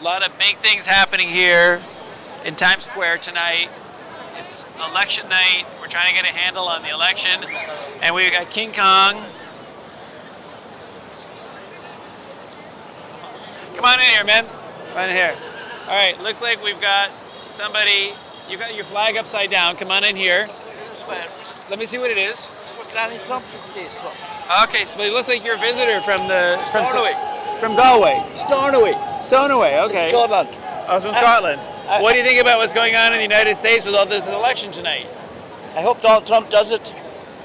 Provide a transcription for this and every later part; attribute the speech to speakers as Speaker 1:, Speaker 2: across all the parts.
Speaker 1: A lot of big things happening here in Times Square tonight. It's election night. We're trying to get a handle on the election. And we've got King Kong. Come on in here, man. Come on in here. All right, looks like we've got somebody. You've got your flag upside down. Come on in here. Let me see what it is. Okay, so it looks like you're a visitor from Galway. Stonaway, okay.
Speaker 2: Scotland.
Speaker 1: I was from Scotland. What do you think about what's going on in the United States with all this election tonight?
Speaker 2: I hope Donald Trump does it.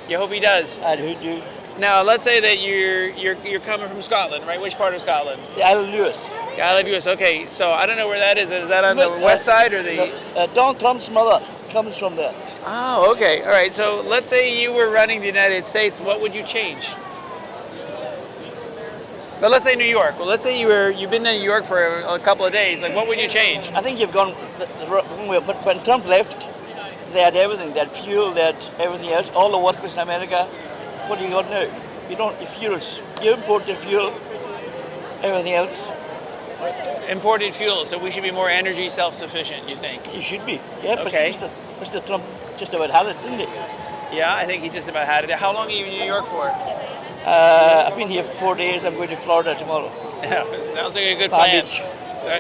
Speaker 1: You hope he does?
Speaker 2: I do.
Speaker 1: Now, let's say that you're coming from Scotland, right? Which part of Scotland?
Speaker 2: The Isle of Lewis.
Speaker 1: The Isle of Lewis, okay. So I don't know where that is. Is that on the west side or the...
Speaker 2: Donald Trump's mother comes from there.
Speaker 1: Oh, okay. All right. So let's say you were running the United States. What would you change? But let's say New York. Well, let's say you've been in New York for a couple of days. Like, what would you change?
Speaker 2: I think you've gone when Trump left. They had everything. They had fuel. They had everything else. All the workers in America. What do you got now? You don't. You import the fuel. Everything else.
Speaker 1: Imported fuel. So we should be more energy self-sufficient. You think?
Speaker 2: You should be. Yeah.
Speaker 1: Okay.
Speaker 2: But Mr. Trump just about had it, didn't he?
Speaker 1: Yeah, I think he just about had it. How long are you in New York for?
Speaker 2: I've been here for 4 days. I'm going to Florida tomorrow.
Speaker 1: Yeah, sounds like a good plan.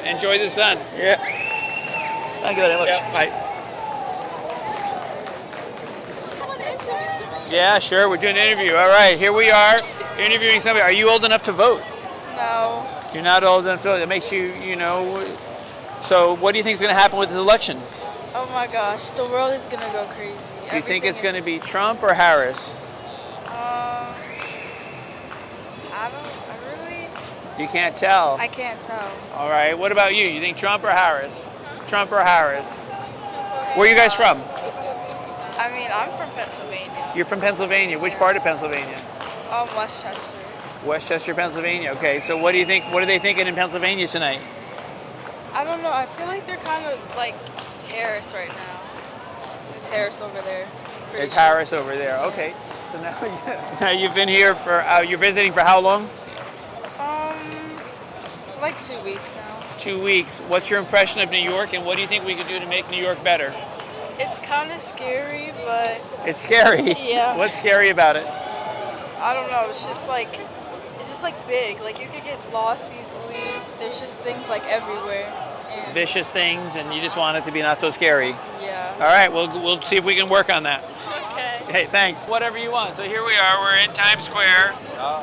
Speaker 1: Enjoy the sun.
Speaker 2: Yeah. Thank you very much.
Speaker 1: Yeah, bye. Yeah, sure. We're doing an interview. All right, here we are interviewing somebody. Are you old enough to vote?
Speaker 3: No.
Speaker 1: You're not old enough to vote. That makes you, So what do you think is going to happen with this election?
Speaker 3: Oh my gosh, the world is gonna go crazy.
Speaker 1: Do you think it's going to be Trump or Harris? You can't tell.
Speaker 3: I can't tell.
Speaker 1: All right. What about you? You think Trump or Harris? Trump or Harris? Where are you guys from?
Speaker 3: I mean, I'm from Pennsylvania.
Speaker 1: You're from Pennsylvania. Which part of Pennsylvania?
Speaker 3: Westchester.
Speaker 1: Westchester, Pennsylvania. Okay. So what do you think? What are they thinking in Pennsylvania tonight?
Speaker 3: I don't know. I feel like they're kind of like Harris right now. It's Harris over there.
Speaker 1: It's Harris over there. Okay. So now you've been here for you're visiting for how long?
Speaker 3: Like 2 weeks now.
Speaker 1: 2 weeks. What's your impression of New York, and what do you think we could do to make New York better?
Speaker 3: It's kind of scary, but...
Speaker 1: It's scary?
Speaker 3: Yeah.
Speaker 1: What's scary about it?
Speaker 3: I don't know. It's just like big. Like you could get lost easily. There's just things like everywhere. And
Speaker 1: vicious things, and you just want it to be not so scary.
Speaker 3: Yeah.
Speaker 1: All right. We'll see if we can work on that.
Speaker 3: Okay.
Speaker 1: Hey, thanks. Whatever you want. So here we are. We're in Times Square.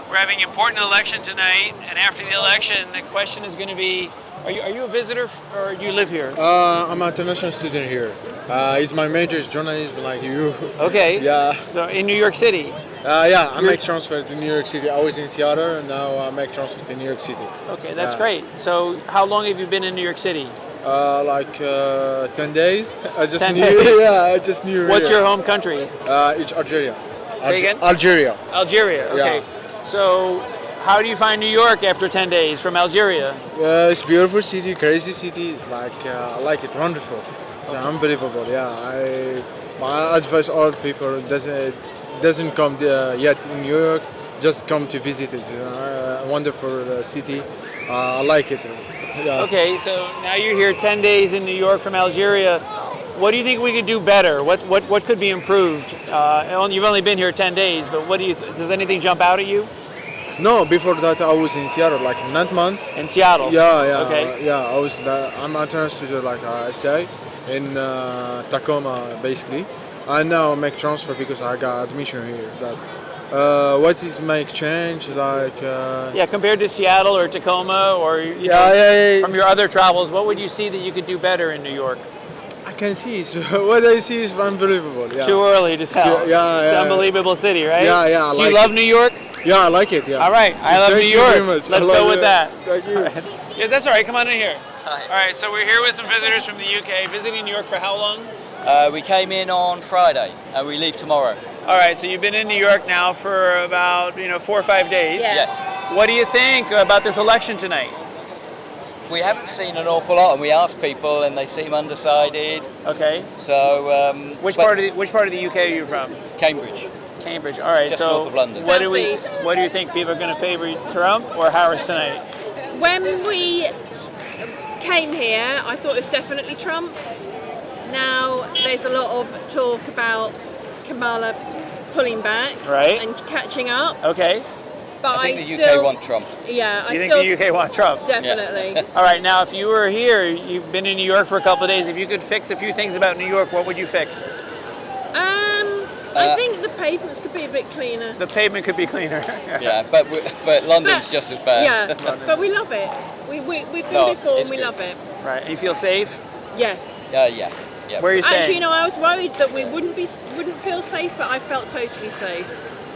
Speaker 1: We're having an important election tonight, and after the election, the question is going to be: Are you a visitor or do you live here?
Speaker 4: I'm an international student here. It's my major is journalism, like you.
Speaker 1: Okay.
Speaker 4: Yeah.
Speaker 1: So in New York City.
Speaker 4: Yeah, I make transfer to New York City. I was in Seattle, and now I make transfer to New York City.
Speaker 1: Okay, that's great. So how long have you been in New York City?
Speaker 4: 10 days. I just
Speaker 1: 10
Speaker 4: knew.
Speaker 1: days?
Speaker 4: Yeah, I just knew.
Speaker 1: What's your home country?
Speaker 4: It's Algeria.
Speaker 1: Say again?
Speaker 4: Algeria.
Speaker 1: Algeria. Okay.
Speaker 4: Yeah.
Speaker 1: So, how do you find New York after 10 days from Algeria?
Speaker 4: It's a beautiful city, crazy city. It's like I like it, wonderful. It's unbelievable. Yeah, my advice all people doesn't come yet in New York, just come to visit it. It's a wonderful city. I like it. Yeah.
Speaker 1: Okay, so now you're here 10 days in New York from Algeria. What do you think we could do better? What could be improved? You've only been here 10 days, but does anything jump out at you?
Speaker 4: No, before that I was in Seattle, like 9 months.
Speaker 1: In Seattle?
Speaker 4: Yeah.
Speaker 1: Okay.
Speaker 4: I'm an international student, like I say, in Tacoma, basically. I now make transfer because I got admission here. What is make change, like?
Speaker 1: Compared to Seattle or Tacoma or from your other travels, what would you see that you could do better in New York?
Speaker 4: I can see. So what I see is unbelievable. Yeah.
Speaker 1: Too early to tell. It's an unbelievable city, right?
Speaker 4: Yeah.
Speaker 1: Do you love New York?
Speaker 4: Yeah, I like it. Yeah.
Speaker 1: All right, I love New York. Very much. Let's go with that.
Speaker 4: Thank you.
Speaker 1: Right. Yeah, that's all right. Come on in here.
Speaker 5: Hi.
Speaker 1: All right, so we're here with some visitors from the UK, visiting New York for how long?
Speaker 5: We came in on Friday and we leave tomorrow.
Speaker 1: All right, so you've been in New York now for about 4 or 5 days.
Speaker 5: Yes.
Speaker 1: What do you think about this election tonight?
Speaker 5: We haven't seen an awful lot, and we asked people, and they seem undecided.
Speaker 1: Okay.
Speaker 5: So,
Speaker 1: which part of the UK are you from?
Speaker 5: Cambridge.
Speaker 1: Cambridge. All right.
Speaker 5: Just
Speaker 1: so
Speaker 5: north of London.
Speaker 1: What do you think? People are going to favor Trump or Harris tonight?
Speaker 6: When we came here, I thought it was definitely Trump. Now there's a lot of talk about Kamala pulling back
Speaker 1: Right.
Speaker 6: and catching up.
Speaker 1: Okay.
Speaker 6: But
Speaker 5: I think the
Speaker 6: still,
Speaker 5: UK want Trump.
Speaker 6: Yeah,
Speaker 1: You
Speaker 6: I
Speaker 1: think
Speaker 6: still
Speaker 1: the UK want Trump?
Speaker 6: definitely.
Speaker 1: All right. Now, if you were here, you've been in New York for a couple of days. If you could fix a few things about New York, what would you fix?
Speaker 6: I think the pavements could be a bit cleaner.
Speaker 1: The pavement could be cleaner.
Speaker 5: Yeah, but London's just as bad.
Speaker 6: Yeah, but we love it. We've been
Speaker 5: No,
Speaker 6: before and
Speaker 5: it's
Speaker 6: we
Speaker 5: good.
Speaker 6: love it.
Speaker 1: Right. And you feel safe?
Speaker 6: Yeah.
Speaker 5: Yeah.
Speaker 1: Where are you staying?
Speaker 6: Actually, I was worried that we wouldn't feel safe, but I felt totally safe.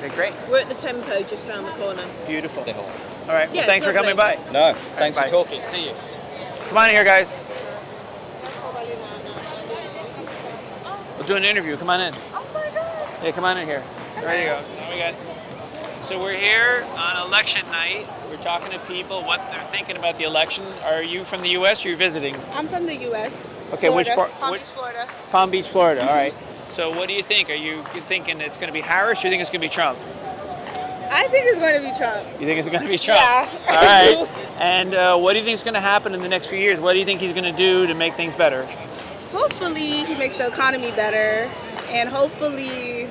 Speaker 1: Okay, great.
Speaker 6: We're at the Tempo just around the corner.
Speaker 1: Beautiful.
Speaker 5: The whole-
Speaker 1: All right. Well,
Speaker 6: Yeah,
Speaker 1: thanks for
Speaker 6: it's
Speaker 1: coming by.
Speaker 6: lovely.
Speaker 5: No, thanks
Speaker 1: bye.
Speaker 5: for talking. See you.
Speaker 1: Come on in here, guys. We'll do an interview. Come on in.
Speaker 3: Oh my god.
Speaker 1: Yeah, come on in here. There you go. Now we got. So we're here on election night. We're talking to people what they're thinking about the election. Are you from the U.S. or you're visiting?
Speaker 7: I'm from the U.S.
Speaker 1: Okay, which
Speaker 7: Florida.
Speaker 1: part?
Speaker 7: Palm Beach, Florida.
Speaker 1: Palm Beach, Florida. All right. So what do you think? Are you thinking it's going to be Harris or you think it's going to be Trump?
Speaker 7: I think it's going to be Trump.
Speaker 1: You think it's going to be Trump?
Speaker 7: Yeah.
Speaker 1: All right. And what do you think is going to happen in the next few years? What do you think he's going to do to make things better?
Speaker 7: Hopefully, he makes the economy better, and hopefully,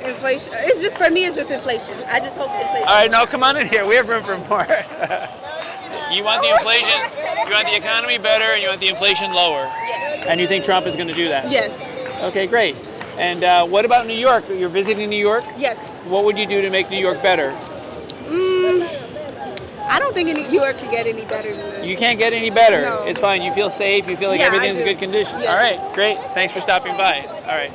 Speaker 7: inflation. It's just for me. It's just inflation. I just hope inflation.
Speaker 1: All right, no, come on in here. We have room for more. You want the inflation, you want the economy better, and you want the inflation lower.
Speaker 7: Yes.
Speaker 1: And you think Trump is going to do that?
Speaker 7: Yes.
Speaker 1: Okay, great. And what about New York? You're visiting New York?
Speaker 7: Yes.
Speaker 1: What would you do to make New York better?
Speaker 7: I don't think New York could get any better than this.
Speaker 1: You can't get any better.
Speaker 7: No.
Speaker 1: It's fine. You feel safe. You feel like
Speaker 7: Yeah, I
Speaker 1: everything's in
Speaker 7: do.
Speaker 1: good condition.
Speaker 7: Yes.
Speaker 1: All right, great. Thanks for stopping by. All right.